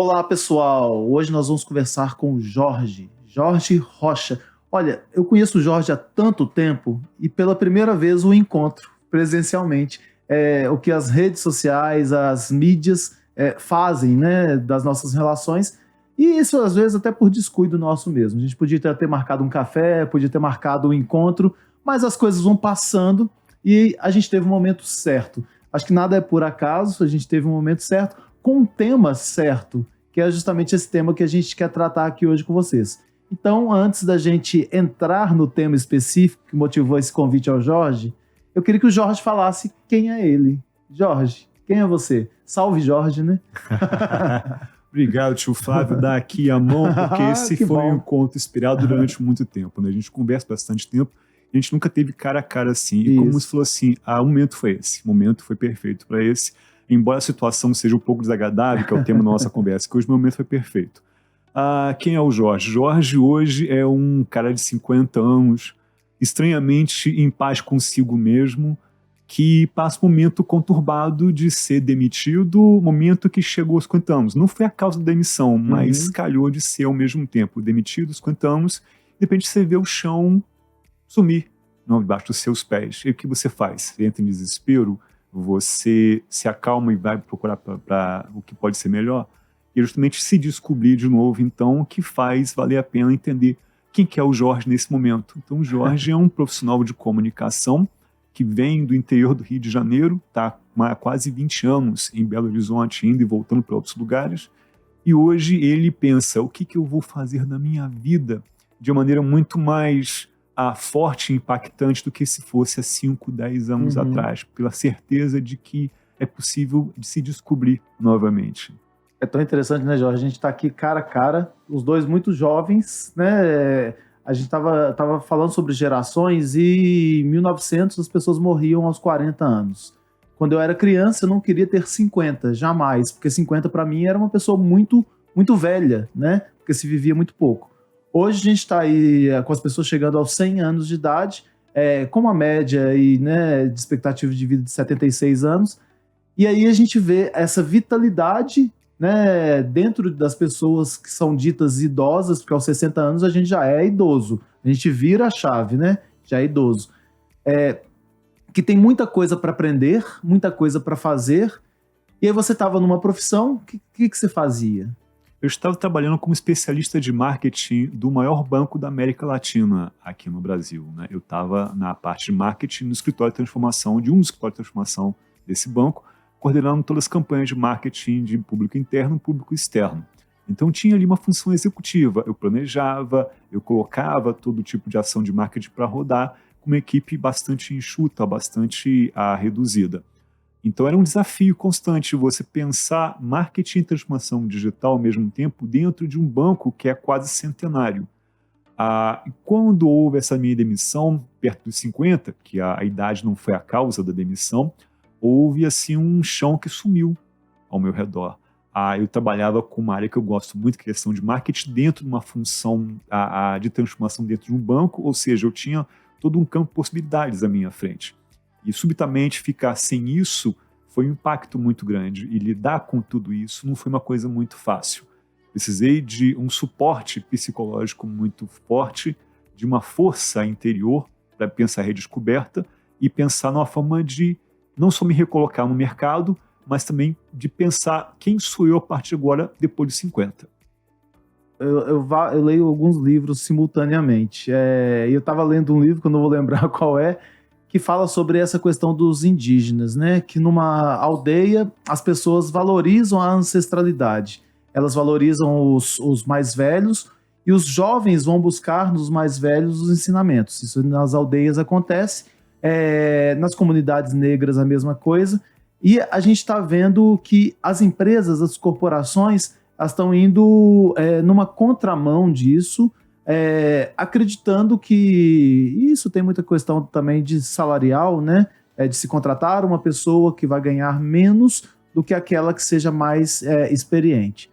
Olá, pessoal! Hoje nós vamos conversar com o Jorge Rocha. Olha, eu conheço o Jorge há tanto tempo e pela primeira vez o encontro presencialmente. O que as redes sociais, as mídias fazem, né, das nossas relações, e isso às vezes até por descuido nosso mesmo. A gente podia ter marcado um café, podia ter marcado um encontro, mas as coisas vão passando e a gente teve um momento certo. Acho que nada é por acaso, a gente teve um momento certo com um tema certo, que é justamente esse tema que a gente quer tratar aqui hoje com vocês. Então, antes da gente entrar no tema específico que motivou esse convite ao Jorge, eu queria que o Jorge falasse quem é ele. Jorge, quem é você? Salve, Jorge, né? Obrigado, tio Flávio, dá aqui a mão, porque esse foi um encontro esperado durante muito tempo, né? A gente conversa bastante tempo, a gente nunca teve cara a cara assim. E como você falou assim, o momento foi esse, o momento foi perfeito para esse. Embora a situação seja um pouco desagradável, que é o tema da nossa conversa, que hoje o momento foi perfeito. Quem é o Jorge? Jorge hoje é um cara de 50 anos, estranhamente em paz consigo mesmo, que passa um momento conturbado de ser demitido, momento que chegou aos 50 anos. Não foi a causa da demissão, mas calhou de ser ao mesmo tempo demitido aos 50 anos, de repente você vê o chão sumir debaixo dos seus pés. E o que você faz? Você entra em desespero, você se acalma e vai procurar para o que pode ser melhor, e justamente se descobrir de novo, então, o que faz valer a pena entender quem que é o Jorge nesse momento. Então, o Jorge é um profissional de comunicação que vem do interior do Rio de Janeiro, está há quase 20 anos em Belo Horizonte, indo e voltando para outros lugares, e hoje ele pensa, o que eu vou fazer na minha vida de uma maneira muito mais forte e impactante do que se fosse há 5, 10 anos atrás, pela certeza de que é possível de se descobrir novamente. É tão interessante, né, Jorge? A gente está aqui cara a cara, os dois muito jovens, né? A gente tava falando sobre gerações e em 1900 as pessoas morriam aos 40 anos. Quando eu era criança, eu não queria ter 50, jamais, porque 50 para mim era uma pessoa muito, muito velha, né? Porque se vivia muito pouco. Hoje a gente está aí com as pessoas chegando aos 100 anos de idade, com uma média aí, né, de expectativa de vida de 76 anos, e aí a gente vê essa vitalidade, né, dentro das pessoas que são ditas idosas, porque aos 60 anos a gente já é idoso, a gente vira a chave, né, já é idoso, que tem muita coisa para aprender, muita coisa para fazer, e aí você estava numa profissão, o que você fazia? Eu estava trabalhando como especialista de marketing do maior banco da América Latina aqui no Brasil, né? Eu estava na parte de marketing no escritório de transformação, de um escritório de transformação desse banco, coordenando todas as campanhas de marketing de público interno e público externo. Então tinha ali uma função executiva, eu planejava, eu colocava todo tipo de ação de marketing para rodar com uma equipe bastante enxuta, bastante reduzida. Então era um desafio constante você pensar marketing e transformação digital ao mesmo tempo dentro de um banco que é quase centenário. Quando houve essa minha demissão, perto dos 50, que a idade não foi a causa da demissão, houve assim um chão que sumiu ao meu redor. Eu trabalhava com uma área que eu gosto muito, que é questão de marketing, dentro de uma função de transformação dentro de um banco, ou seja, eu tinha todo um campo de possibilidades à minha frente. E subitamente ficar sem isso foi um impacto muito grande. E lidar com tudo isso não foi uma coisa muito fácil. Precisei de um suporte psicológico muito forte, de uma força interior para pensar a redescoberta e pensar numa forma de não só me recolocar no mercado, mas também de pensar quem sou eu a partir de agora, depois de 50. Eu leio alguns livros simultaneamente. Eu estava lendo um livro, que eu não vou lembrar qual é, que fala sobre essa questão dos indígenas, né? Que numa aldeia as pessoas valorizam a ancestralidade, elas valorizam os mais velhos e os jovens vão buscar nos mais velhos os ensinamentos. Isso nas aldeias acontece, nas comunidades negras a mesma coisa, e a gente está vendo que as empresas, as corporações, elas estão indo numa contramão disso, acreditando que isso tem muita questão também de salarial, né? De se contratar uma pessoa que vai ganhar menos do que aquela que seja mais experiente.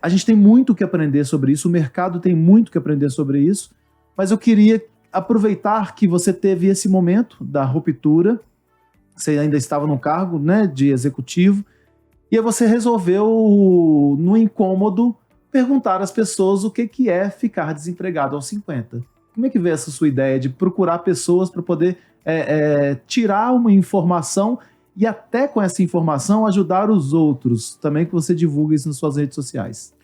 A gente tem muito que aprender sobre isso, o mercado tem muito que aprender sobre isso, mas eu queria aproveitar que você teve esse momento da ruptura, você ainda estava no cargo, né, de executivo, E aí você resolveu, no incômodo, perguntar às pessoas o que é ficar desempregado aos 50. Como é que veio essa sua ideia de procurar pessoas para poder tirar uma informação e até com essa informação ajudar os outros? Também que você divulga isso nas suas redes sociais.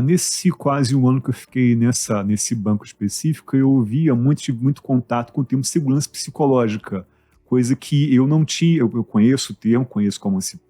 Nesse quase um ano que eu fiquei nesse banco específico, eu tive muito contato com o termo segurança psicológica, coisa que eu não tinha. Eu conheço o termo, conheço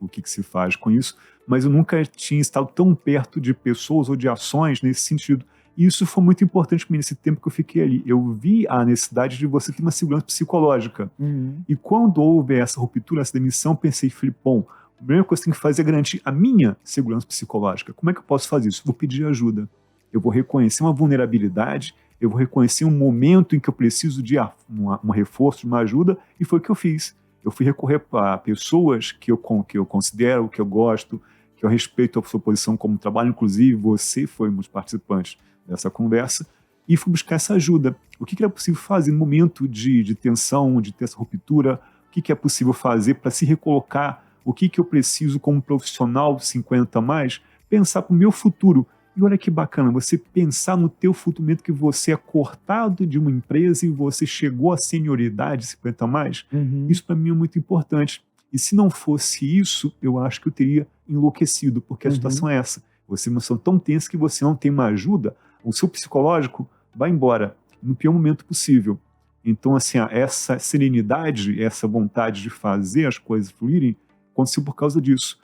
o que se faz com isso, mas eu nunca tinha estado tão perto de pessoas ou de ações nesse sentido. E isso foi muito importante para mim nesse tempo que eu fiquei ali. Eu vi a necessidade de você ter uma segurança psicológica. Uhum. E quando houve essa ruptura, essa demissão, pensei, falei, bom, a primeira coisa que eu tenho que fazer é garantir a minha segurança psicológica. Como é que eu posso fazer isso? Vou pedir ajuda. Eu vou reconhecer uma vulnerabilidade, eu vou reconhecer um momento em que eu preciso de um reforço, de uma ajuda, e foi o que eu fiz. Eu fui recorrer a pessoas que eu considero, que eu gosto, que eu respeito a sua posição como trabalho, inclusive você foi um dos participantes dessa conversa, e fui buscar essa ajuda. O que era possível fazer no momento de tensão, de ter essa ruptura? O que é possível fazer para se recolocar? O que eu preciso como profissional 50 a mais? Pensar para o meu futuro. E olha que bacana, você pensar no teu futuro, momento que você é cortado de uma empresa e você chegou à senioridade 50 a mais. Uhum. Isso para mim é muito importante. E se não fosse isso, eu acho que eu teria enlouquecido, porque a situação é essa. Você é uma situação tão tensa que você não tem uma ajuda, o seu psicológico vai embora no pior momento possível. Então, assim, essa serenidade, essa vontade de fazer as coisas fluírem, aconteceu por causa disso,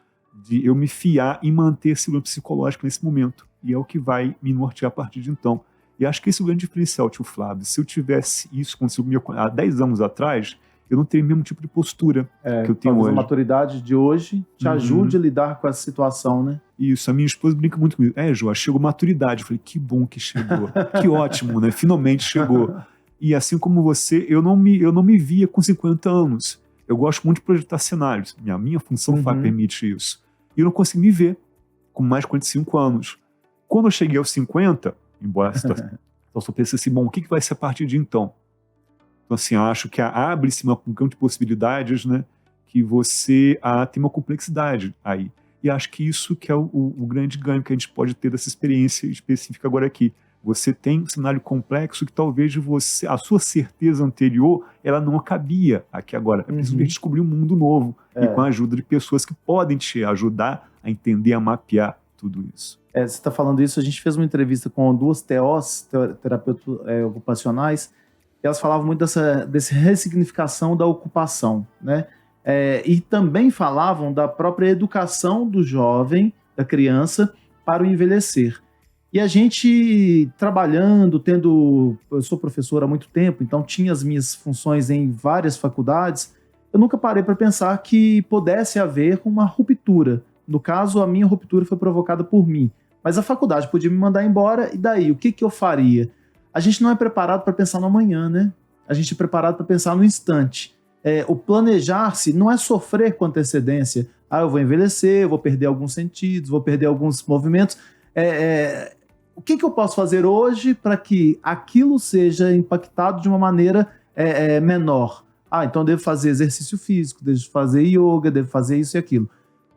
de eu me fiar e manter esse segurança psicológico nesse momento. E é o que vai me nortear a partir de então. E acho que esse é o grande diferencial, tio Flávio. Se eu tivesse isso acontecido comigo há 10 anos atrás, eu não teria o mesmo tipo de postura que eu tenho hoje. A maturidade de hoje te ajude a lidar com essa situação, né? Isso, a minha esposa brinca muito comigo. João, chegou maturidade. Eu falei, que bom que chegou. Que ótimo, né? Finalmente chegou. E assim como você, eu não me via com 50 anos. Eu gosto muito de projetar cenários. A minha função permite isso. E eu não consegui me ver com mais de 45 anos. Quando eu cheguei aos 50, embora a situação, eu só pensei assim, bom, o que vai ser a partir de então? Então, assim, acho que abre-se um campo de possibilidades, né? Que você tem uma complexidade aí. E acho que isso que é o grande ganho que a gente pode ter dessa experiência específica agora aqui. Você tem um cenário complexo que talvez a sua certeza anterior, ela não cabia aqui agora. É preciso descobrir um mundo novo e com a ajuda de pessoas que podem te ajudar a entender, a mapear tudo isso. Você está falando isso, a gente fez uma entrevista com duas TOs, terapeutas ocupacionais, e elas falavam muito dessa ressignificação da ocupação, né? E também falavam da própria educação do jovem, da criança, para o envelhecer. E a gente trabalhando, eu sou professor há muito tempo, então tinha as minhas funções em várias faculdades, eu nunca parei para pensar que pudesse haver uma ruptura. No caso, a minha ruptura foi provocada por mim, mas a faculdade podia me mandar embora, e daí? O que eu faria? A gente não é preparado para pensar no amanhã, né? A gente é preparado para pensar no instante. O planejar-se não é sofrer com antecedência. Eu vou envelhecer, eu vou perder alguns sentidos, vou perder alguns movimentos. O que eu posso fazer hoje para que aquilo seja impactado de uma maneira menor? Então devo fazer exercício físico, devo fazer yoga, devo fazer isso e aquilo.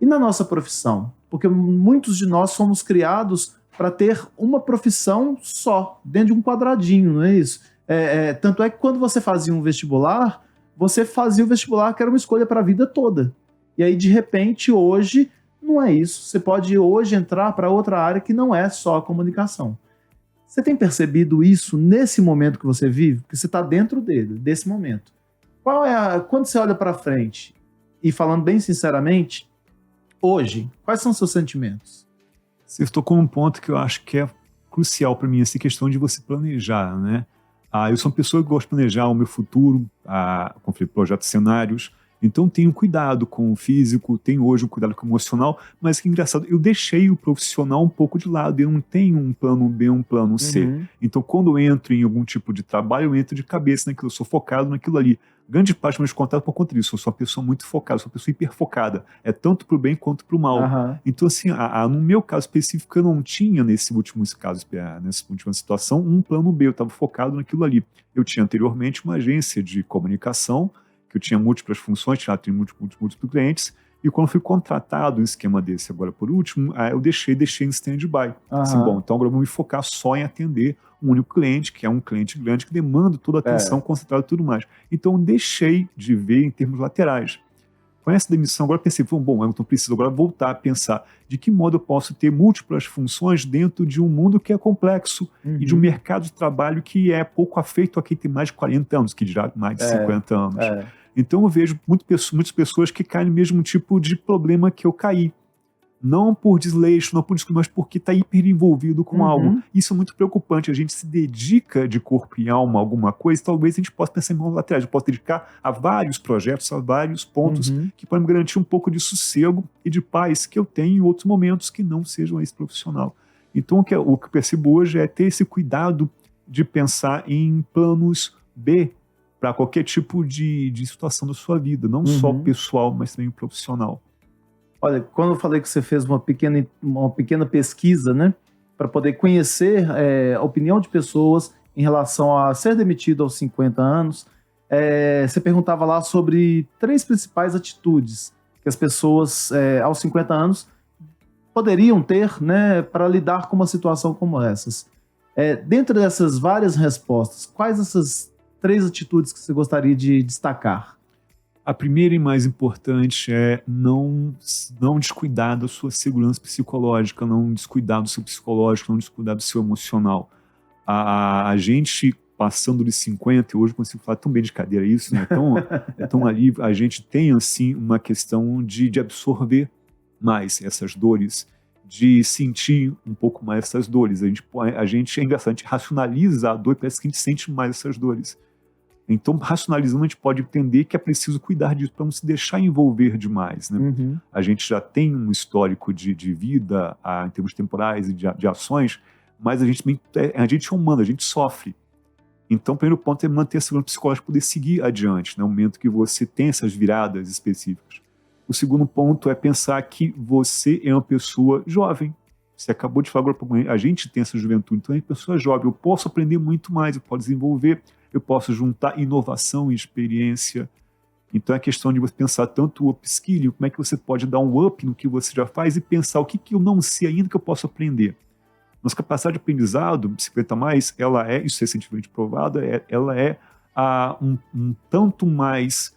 E na nossa profissão? Porque muitos de nós somos criados para ter uma profissão só, dentro de um quadradinho, não é isso? Tanto é que quando você fazia um vestibular, você fazia o vestibular que era uma escolha para a vida toda. E aí, de repente, hoje, não é isso. Você pode hoje entrar para outra área que não é só a comunicação. Você tem percebido isso nesse momento que você vive? Porque você está dentro desse momento. Quando você olha para frente, e falando bem sinceramente, hoje, quais são os seus sentimentos? Você tocou um ponto que eu acho que é crucial para mim, essa questão de você planejar, né? Eu sou uma pessoa que gosta de planejar o meu futuro, com projetos, cenários, então tenho cuidado com o físico, tenho hoje um cuidado com o emocional, mas que engraçado, eu deixei o profissional um pouco de lado, eu não tenho um plano B, um plano C. Então quando eu entro em algum tipo de trabalho, eu entro de cabeça naquilo, eu sou focado naquilo ali. Grande parte dos meus contatos por conta disso, eu sou uma pessoa muito focada, sou uma pessoa hiperfocada, tanto pro bem quanto pro mal. Então assim, no meu caso específico, eu não tinha nessa última situação, um plano B, eu estava focado naquilo ali. Eu tinha anteriormente uma agência de comunicação, que eu tinha múltiplas funções, tinha múltiplos clientes, E quando fui contratado em esquema desse agora por último, eu deixei em stand-by. Assim, bom, então agora eu vou me focar só em atender um único cliente, que é um cliente grande que demanda toda a atenção concentrada e tudo mais. Então eu deixei de ver em termos laterais. Com essa demissão, agora eu pensei, bom, eu então preciso agora voltar a pensar de que modo eu posso ter múltiplas funções dentro de um mundo que é complexo e de um mercado de trabalho que é pouco afeito a quem tem mais de 40 anos, que dirá mais de 50 anos. Então eu vejo muitas pessoas que caem no mesmo tipo de problema que eu caí. Não por desleixo, não por desculpa, mas porque está hiperenvolvido com algo. Isso é muito preocupante. A gente se dedica de corpo e alma a alguma coisa, talvez a gente possa pensar em mãos laterais. Eu posso dedicar a vários projetos, a vários pontos que podem me garantir um pouco de sossego e de paz que eu tenho em outros momentos que não sejam esse profissional. Então o que eu percebo hoje é ter esse cuidado de pensar em planos B para qualquer tipo de situação da sua vida, não só pessoal, mas também profissional. Olha, quando eu falei que você fez uma pequena pesquisa, né, para poder conhecer a opinião de pessoas em relação a ser demitido aos 50 anos, você perguntava lá sobre 3 principais atitudes que as pessoas aos 50 anos poderiam ter, né, para lidar com uma situação como essas. Dentro dessas várias respostas, quais essas 3 atitudes que você gostaria de destacar? A primeira e mais importante é não descuidar da sua segurança psicológica, não descuidar do seu psicológico, não descuidar do seu emocional. A gente, passando de 50, e hoje consigo falar tão bem de cadeira isso, né? É tão alívio, a gente tem, assim, uma questão de absorver mais essas dores, de sentir um pouco mais essas dores. A gente é engraçado, a gente racionaliza a dor e parece que a gente sente mais essas dores. Então, racionalizando, a gente pode entender que é preciso cuidar disso para não se deixar envolver demais. Né? A gente já tem um histórico de vida em termos temporais e de ações, mas a gente é humano, a gente sofre. Então, o primeiro ponto é manter a segurança psicológica para poder seguir adiante, no momento que você tem essas viradas específicas. O segundo ponto é pensar que você é uma pessoa jovem. Você acabou de falar agora para mim, a gente tem essa juventude, então é uma pessoa jovem. Eu posso aprender muito mais, eu posso desenvolver, eu posso juntar inovação e experiência. Então é questão de você pensar tanto o upskilling, como é que você pode dar um up no que você já faz e pensar o que eu não sei ainda que eu posso aprender. Nossa capacidade de aprendizado, 50+, ela é, isso é cientificamente provado, ela é um tanto mais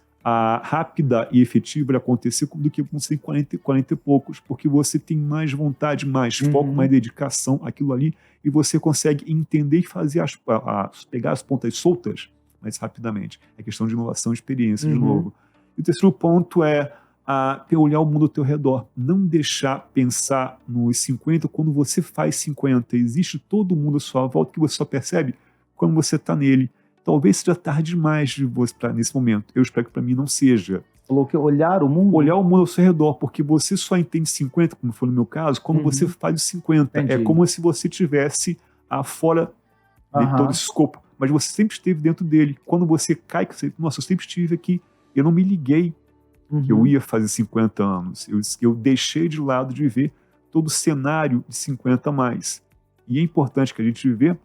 rápida e efetiva de acontecer do que você tem 40 e poucos, porque você tem mais vontade, mais foco, mais dedicação àquilo ali, e você consegue entender e fazer pegar as pontas soltas mais rapidamente. É questão de inovação e experiência, de novo. E o terceiro ponto é olhar o mundo ao teu redor. Não deixar pensar nos 50 quando você faz 50. Existe todo mundo à sua volta que você só percebe quando você está nele. Talvez seja tarde demais de você nesse momento. Eu espero que para mim não seja. Falou que olhar o mundo? Olhar o mundo ao seu redor, porque você só entende 50, como foi no meu caso, quando você faz os 50. Entendi. É como se você estivesse fora de todo esse escopo. Mas você sempre esteve dentro dele. Quando você cai, nossa, eu sempre estive aqui. Eu não me liguei que eu ia fazer 50 anos. Eu deixei de lado de ver todo o cenário de 50+. E é importante que a gente veja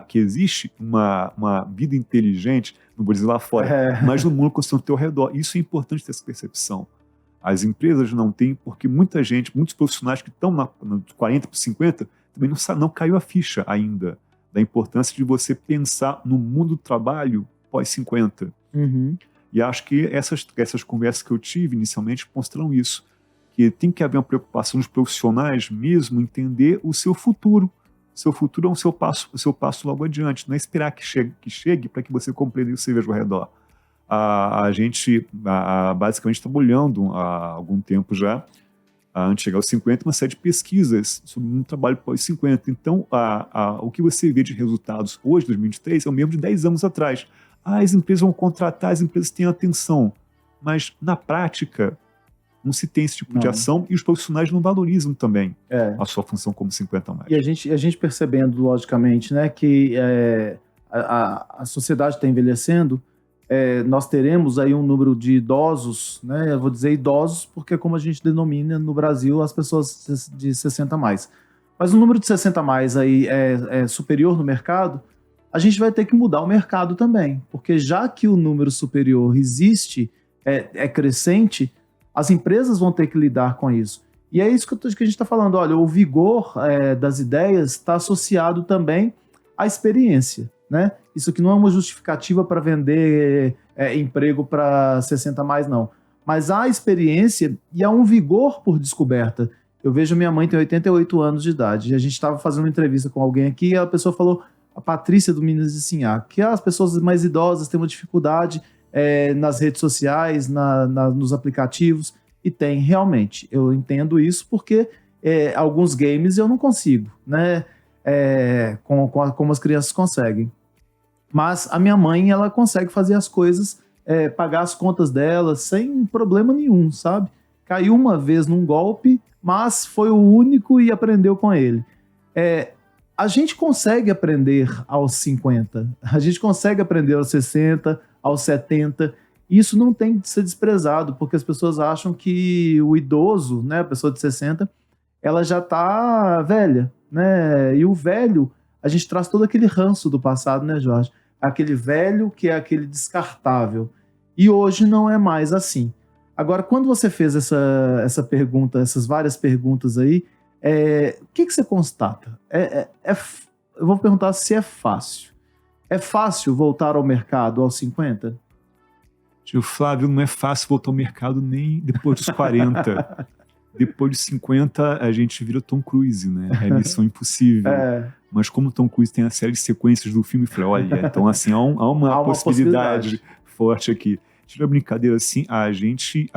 que existe uma vida inteligente, não vou dizer lá fora, mas no mundo que está ao teu redor. Isso é importante ter essa percepção. As empresas não têm, porque muita gente, muitos profissionais que estão de 40 para 50, também não caiu a ficha ainda da importância de você pensar no mundo do trabalho pós-50. E acho que essas conversas que eu tive inicialmente mostram isso, que tem que haver uma preocupação dos profissionais mesmo entender o seu futuro. Seu futuro é o seu passo logo adiante, não é esperar que chegue para que você compreenda e você veja ao redor. A gente basicamente está olhando há algum tempo já, antes de chegar aos 50, uma série de pesquisas sobre um trabalho pós-50. Então, o que você vê de resultados hoje, 2023, é o mesmo de 10 anos atrás. As empresas vão contratar, as empresas têm atenção, mas na prática não se tem esse tipo de ação e os profissionais não valorizam também a sua função como 50+. E a gente percebendo, logicamente, né, que a sociedade está envelhecendo, nós teremos aí um número de idosos, né, eu vou dizer idosos porque é como a gente denomina no Brasil as pessoas de 60+. Mas o número de 60+ aí é superior no mercado, a gente vai ter que mudar o mercado também, porque já que o número superior existe, é crescente, as empresas vão ter que lidar com isso. E é isso que a gente está falando. Olha, o vigor das ideias está associado também à experiência, né? Isso aqui não é uma justificativa para vender emprego para 60 mais, não. Mas há experiência e há um vigor por descoberta. Eu vejo minha mãe tem 88 anos de idade. E a gente estava fazendo uma entrevista com alguém aqui e a pessoa falou, a Patrícia do Minas de Sinhá, que as pessoas mais idosas têm uma dificuldade nas redes sociais, nos aplicativos. E tem, realmente. Eu entendo isso porque alguns games eu não consigo, né? Como as crianças conseguem. Mas a minha mãe, ela consegue fazer as coisas, pagar as contas dela sem problema nenhum, sabe? Caiu uma vez num golpe, mas foi o único e aprendeu com ele. A gente consegue aprender aos 50, a gente consegue aprender aos 60, aos 70. Isso não tem que ser desprezado, porque as pessoas acham que o idoso, né, a pessoa de 60, ela já tá velha, né? E o velho, a gente traz todo aquele ranço do passado, né, Jorge? Aquele velho que é aquele descartável. E hoje não é mais assim. Agora, quando você fez essa pergunta, essas várias perguntas aí, o que você constata? Eu vou perguntar se é fácil. É fácil voltar ao mercado aos 50? Tio Flávio, não é fácil voltar ao mercado nem depois dos 40. Depois dos 50, a gente vira Tom Cruise, né? É missão impossível. Mas como Tom Cruise tem a série de sequências do filme, eu falei, olha, então assim, há uma possibilidade forte aqui. Tira a brincadeira, assim, a gente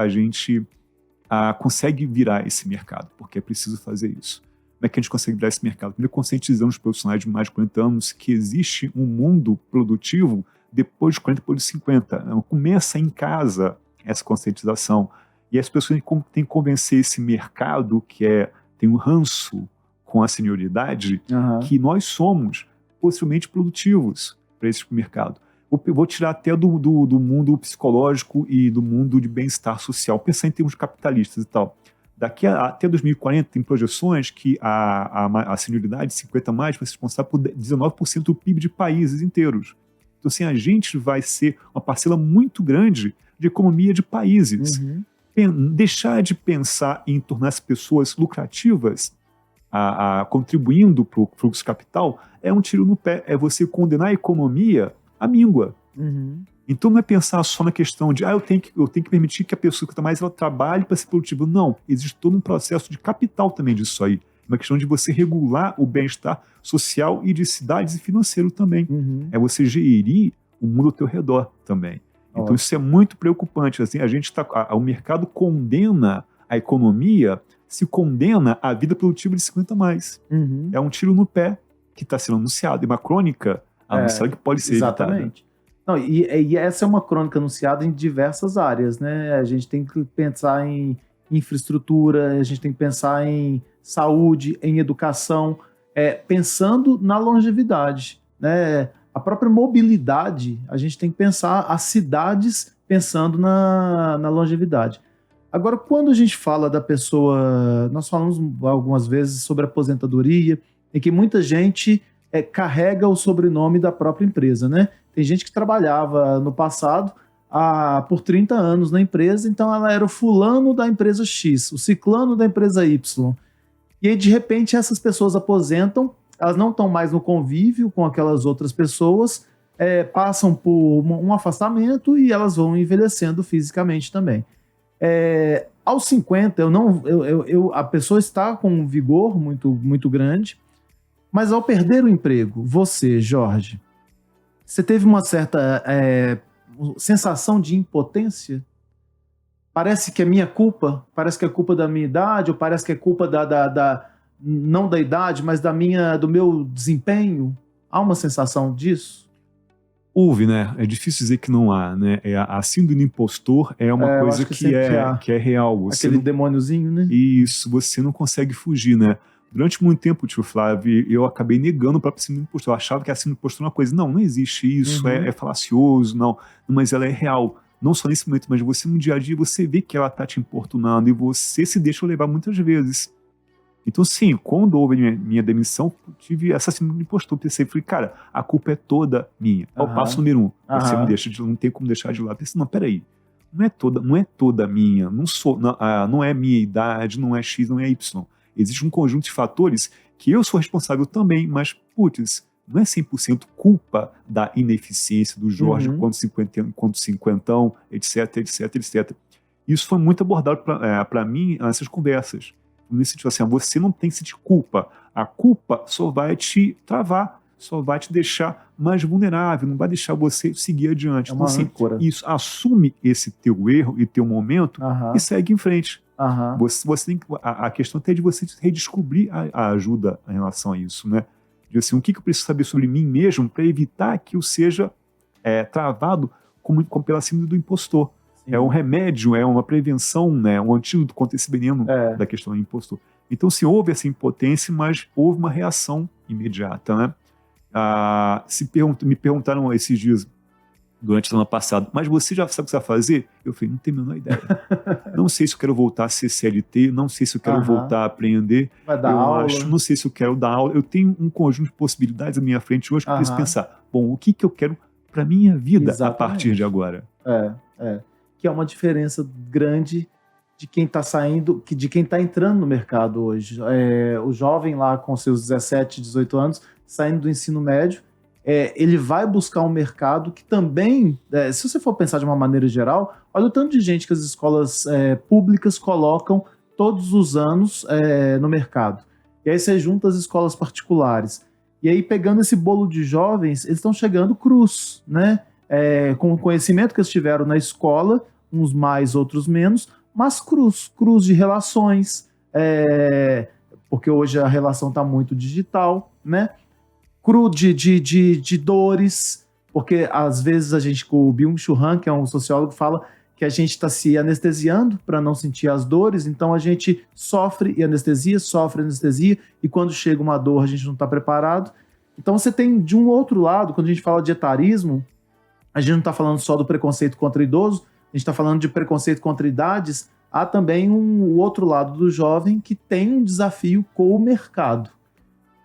consegue virar esse mercado, porque é preciso fazer isso. Como é que a gente consegue virar esse mercado? Primeiro, conscientizando os profissionais de mais de 40 anos que existe um mundo produtivo depois de 40, depois de 50. Começa em casa essa conscientização. E as pessoas têm que convencer esse mercado que tem um ranço com a senioridade, que nós somos possivelmente produtivos para esse mercado. Vou tirar até do mundo psicológico e do mundo de bem-estar social, pensar em termos capitalistas e tal. Daqui até 2040 tem projeções que a senioridade 50 mais vai ser responsável por 19% do PIB de países inteiros. Então, assim, a gente vai ser uma parcela muito grande de economia de países. Deixar de pensar em tornar as pessoas lucrativas, contribuindo para o fluxo de capital, é um tiro no pé. É você condenar a economia à míngua. Então não é pensar só na questão de eu tenho que permitir que a pessoa que está mais ela trabalhe para ser produtiva. Não, existe todo um processo de capital também disso aí. É uma questão de você regular o bem-estar social e de cidades e financeiro também. É você gerir o mundo ao teu redor também. Então isso é muito preocupante. Assim, o mercado condena a economia, se condena a vida produtiva de 50 mais. É um tiro no pé que está sendo anunciado. É uma crônica anunciada que pode ser exatamente. Evitada. Não, e essa é uma crônica anunciada em diversas áreas, né? A gente tem que pensar em infraestrutura, a gente tem que pensar em saúde, em educação, pensando na longevidade, né? A própria mobilidade, a gente tem que pensar as cidades pensando na longevidade. Agora, quando a gente fala da pessoa, nós falamos algumas vezes sobre aposentadoria, em que muita gente carrega o sobrenome da própria empresa, né? Tem gente que trabalhava no passado por 30 anos na empresa, então ela era o fulano da empresa X, o ciclano da empresa Y. E aí, de repente, essas pessoas aposentam, elas não estão mais no convívio com aquelas outras pessoas, passam por um afastamento e elas vão envelhecendo fisicamente também. Aos 50, a pessoa está com um vigor muito, muito grande, mas ao perder o emprego, você, Jorge, você teve uma certa sensação de impotência? Parece que é minha culpa? Parece que é culpa da minha idade? Ou parece que é culpa não da idade, mas do meu desempenho? Há uma sensação disso? Houve, né? É difícil dizer que não há, né? A síndrome do impostor é uma coisa que é real. Aquele demôniozinho, né? Isso, você não consegue fugir, né? Durante muito tempo, tio Flávio, eu acabei negando o próprio síndrome do impostor. Eu achava que a síndrome do impostor era uma coisa. Não existe isso, é falacioso, não. Mas ela é real. Não só nesse momento, mas você no dia a dia, você vê que ela está te importunando e você se deixa levar muitas vezes. Então, sim, quando houve minha demissão, tive essa síndrome do impostor. Pensei, falei, cara, a culpa é toda minha. É o passo número 1. Você não tem como deixar de lado. Pensei, não, peraí. não é toda minha, não é minha idade, não é X, não é Y. Existe um conjunto de fatores que eu sou responsável também, mas, putz, não é 100% culpa da ineficiência do Jorge quanto cinquentão, etc, etc, etc. Isso foi muito abordado para mim nessas conversas. Nesse sentido assim, você não tem que sentir culpa. A culpa só vai te travar, só vai te deixar mais vulnerável, não vai deixar você seguir adiante. Então, assim, isso, assume esse teu erro e teu momento e segue em frente. Você tem a questão até de você redescobrir a ajuda em relação a isso, né? De assim, o que eu preciso saber sobre mim mesmo para evitar que eu seja travado pela síndrome do impostor. Sim. É um remédio, é uma prevenção, né? Um antídoto contra esse veneno da questão do impostor. Então, se houve essa impotência, mas houve uma reação imediata, né? Me perguntaram esses dias, durante a semana passada, mas você já sabe o que você vai fazer? Eu falei, não tenho a menor ideia. Não sei se eu quero voltar a ser CLT, não sei se eu quero voltar a aprender. Vai dar aula. Não sei se eu quero dar aula. Eu tenho um conjunto de possibilidades à minha frente hoje que eu preciso pensar, bom, o que eu quero para minha vida a partir de agora? Que é uma diferença grande de quem está saindo, de quem está entrando no mercado hoje. O jovem lá com seus 17, 18 anos, saindo do ensino médio, ele vai buscar um mercado que também, se você for pensar de uma maneira geral, olha o tanto de gente que as escolas públicas colocam todos os anos no mercado. E aí você junta as escolas particulares. E aí, pegando esse bolo de jovens, eles estão chegando crus, né? Com o conhecimento que eles tiveram na escola, uns mais, outros menos, mas crus de relações, porque hoje a relação está muito digital, né? Cru de dores, porque às vezes a gente, com o Byung-Chul Han, que é um sociólogo, fala que a gente está se anestesiando para não sentir as dores, então a gente sofre anestesia, e quando chega uma dor a gente não está preparado. Então você tem, de um outro lado, quando a gente fala de etarismo, a gente não está falando só do preconceito contra idoso, a gente está falando de preconceito contra idades, há também o outro lado do jovem que tem um desafio com o mercado.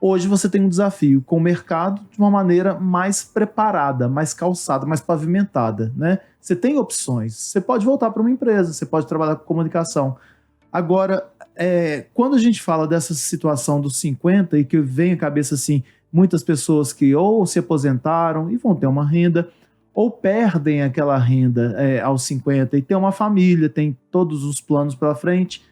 Hoje você tem um desafio com o mercado de uma maneira mais preparada, mais calçada, mais pavimentada, né? Você tem opções. Você pode voltar para uma empresa, você pode trabalhar com comunicação. Agora, quando a gente fala dessa situação dos 50 e que vem à cabeça assim, muitas pessoas que ou se aposentaram e vão ter uma renda, ou perdem aquela renda aos 50 e tem uma família, tem todos os planos pela frente,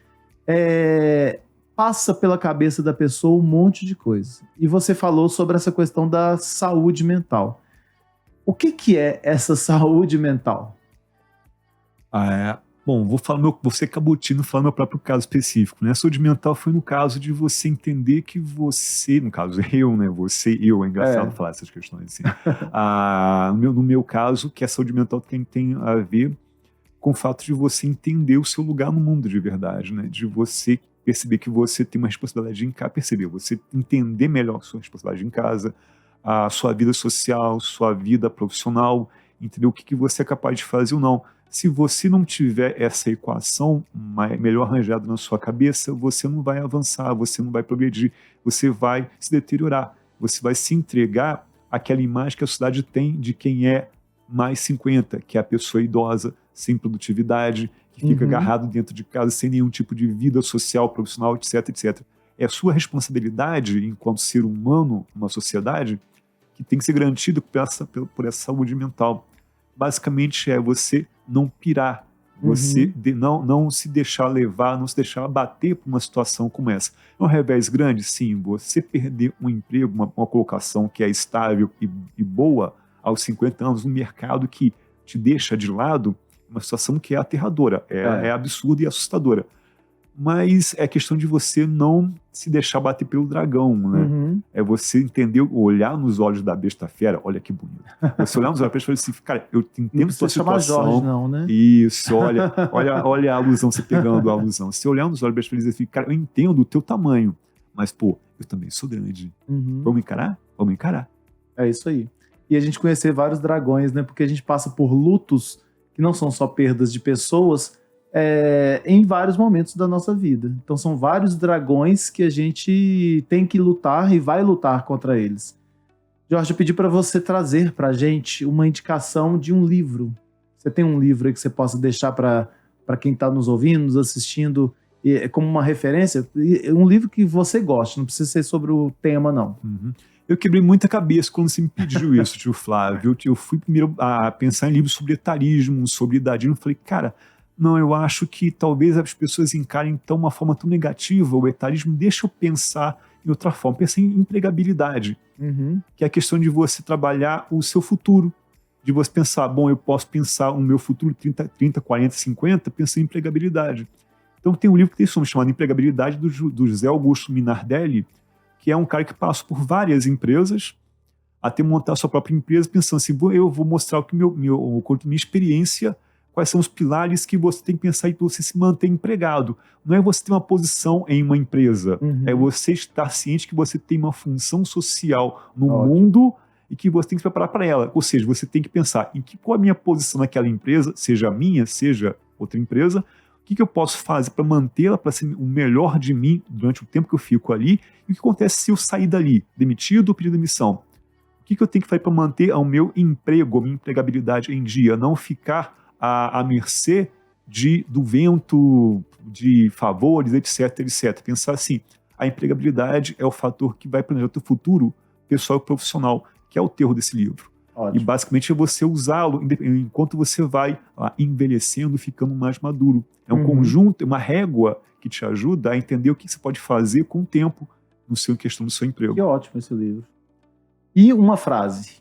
passa pela cabeça da pessoa um monte de coisa. E você falou sobre essa questão da saúde mental. O que é essa saúde mental? Bom, vou ser cabotino falando meu próprio caso específico, né? A saúde mental foi no caso de você entender que você, no caso eu, né? É engraçado falar essas questões assim. No meu caso, que a saúde mental tem a ver com o fato de você entender o seu lugar no mundo de verdade, né? De você perceber que você tem uma responsabilidade em casa, você entender melhor a sua responsabilidade em casa, a sua vida social, sua vida profissional, entender o que você é capaz de fazer ou não. Se você não tiver essa equação melhor arranjada na sua cabeça, você não vai avançar, você não vai progredir, você vai se deteriorar, você vai se entregar àquela imagem que a sociedade tem de quem é mais 50, que é a pessoa idosa, sem produtividade, que fica agarrado dentro de casa sem nenhum tipo de vida social, profissional, etc, etc. É a sua responsabilidade, enquanto ser humano, numa sociedade, que tem que ser garantida por essa saúde mental. Basicamente é você não pirar, você não se deixar levar, não se deixar abater por uma situação como essa. É um revés grande? Sim. Você perder um emprego, uma colocação que é estável e boa aos 50 anos, num mercado que te deixa de lado, uma situação que é aterradora, é absurda e assustadora. Mas é questão de você não se deixar bater pelo dragão, né? É você entender, olhar nos olhos da besta fera, olha que bonito. Você olhar nos olhos da besta fera e falar assim, cara, eu entendo a tua situação. Jorge, não, né? Isso, olha a alusão, você pegando a alusão. Se olhar nos olhos da besta fera e dizer assim, cara, eu entendo o teu tamanho, mas, pô, eu também sou grande. Vamos encarar? Vamos encarar. É isso aí. E a gente conhecer vários dragões, né? Porque a gente passa por lutos que não são só perdas de pessoas, em vários momentos da nossa vida. Então são vários dragões que a gente tem que lutar e vai lutar contra eles. Jorge, eu pedi para você trazer para a gente uma indicação de um livro. Você tem um livro aí que você possa deixar para quem está nos ouvindo, nos assistindo, como uma referência? Um livro que você goste, não precisa ser sobre o tema, não. Uhum. Eu quebrei muita cabeça quando você me pediu isso, tio Flávio. Eu fui primeiro a pensar em livros sobre etarismo, sobre idadismo. Falei, cara, não, eu acho que talvez as pessoas encarem de uma forma tão negativa o etarismo. Deixa eu pensar em outra forma. Pensei em empregabilidade, que é a questão de você trabalhar o seu futuro. De você pensar, bom, eu posso pensar o meu futuro 30, 40, 50, pensando em empregabilidade. Então tem um livro que tem isso, chamado Empregabilidade, do José Augusto Minardelli, que é um cara que passa por várias empresas até montar a sua própria empresa, pensando assim, eu vou mostrar o que minha experiência, quais são os pilares que você tem que pensar e você se manter empregado. Não é você ter uma posição em uma empresa, é você estar ciente que você tem uma função social no mundo e que você tem que se preparar para ela. Ou seja, você tem que pensar em qual é a minha posição naquela empresa, seja a minha, seja outra empresa, o que eu posso fazer para mantê-la, para ser o melhor de mim durante o tempo que eu fico ali, e o que acontece se eu sair dali, demitido ou pedir demissão? O que eu tenho que fazer para manter o meu emprego, a minha empregabilidade em dia, não ficar à mercê do vento, de favores, etc, etc. Pensar assim, a empregabilidade é o fator que vai planejar o teu futuro pessoal e profissional, que é o terror desse livro. Ótimo. E basicamente é você usá-lo enquanto você vai envelhecendo, ficando mais maduro. É um conjunto, é uma régua que te ajuda a entender o que você pode fazer com o tempo em questão do seu emprego. Que ótimo esse livro. E uma frase.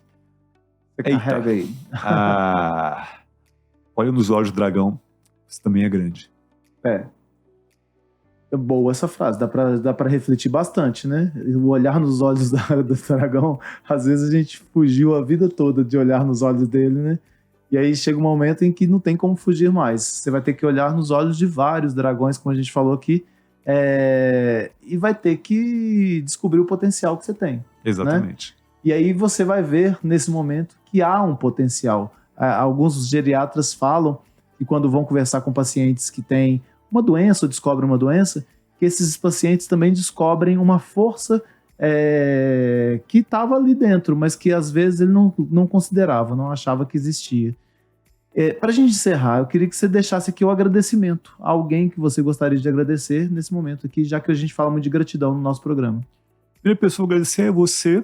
Você Eita. carrega aí. Olha nos olhos do dragão, isso também é grande. É boa essa frase, dá pra refletir bastante, né? O olhar nos olhos do dragão, às vezes a gente fugiu a vida toda de olhar nos olhos dele, né? E aí chega um momento em que não tem como fugir mais. Você vai ter que olhar nos olhos de vários dragões, como a gente falou aqui, e vai ter que descobrir o potencial que você tem. Exatamente. Né? E aí você vai ver, nesse momento, que há um potencial. Alguns geriatras falam que quando vão conversar com pacientes que têm uma doença ou descobrem uma doença, que esses pacientes também descobrem uma força que estava ali dentro, mas que às vezes ele não considerava, não achava que existia. Para a gente encerrar, eu queria que você deixasse aqui o agradecimento a alguém que você gostaria de agradecer nesse momento aqui, já que a gente fala muito de gratidão no nosso programa. Primeira pessoa, agradecer a você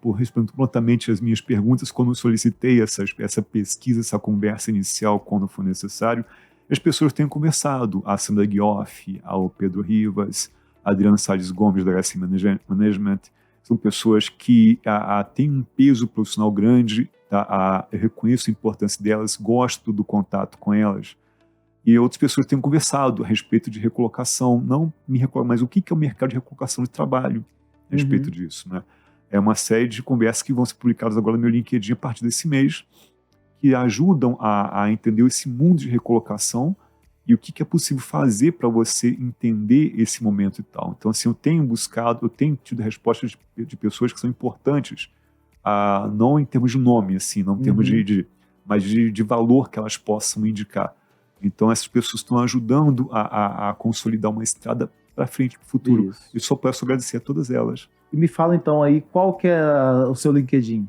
por responder prontamente as minhas perguntas quando eu solicitei essa pesquisa, essa conversa inicial quando for necessário. As pessoas têm conversado, a Sandra Guioff, ao Pedro Rivas, a Adriana Salles Gomes, da HC Management, são pessoas que têm um peso profissional grande, eu reconheço a importância delas, gosto do contato com elas, e outras pessoas têm conversado a respeito de recolocação, não me recordo, mas o que é o mercado de recolocação de trabalho a respeito disso, né? É uma série de conversas que vão ser publicadas agora no meu LinkedIn a partir desse mês, que ajudam a entender esse mundo de recolocação e o que é possível fazer para você entender esse momento e tal. Então, assim, eu tenho tido respostas de pessoas que são importantes, não em termos de nome, assim, não em termos mas de valor que elas possam indicar. Então, essas pessoas estão ajudando a consolidar uma estrada para frente, para o futuro. Isso. Eu só peço agradecer a todas elas. E me fala então aí, qual que é o seu LinkedIn?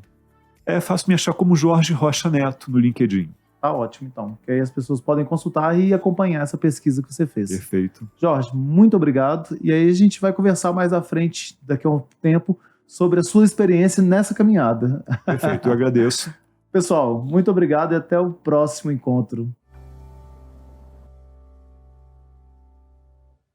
É fácil me achar como Jorge Rocha Neto no LinkedIn. Tá ótimo, então. Que aí as pessoas podem consultar e acompanhar essa pesquisa que você fez. Perfeito. Jorge, muito obrigado. E aí a gente vai conversar mais à frente, daqui a um tempo, sobre a sua experiência nessa caminhada. Perfeito, eu agradeço. Pessoal, muito obrigado e até o próximo encontro.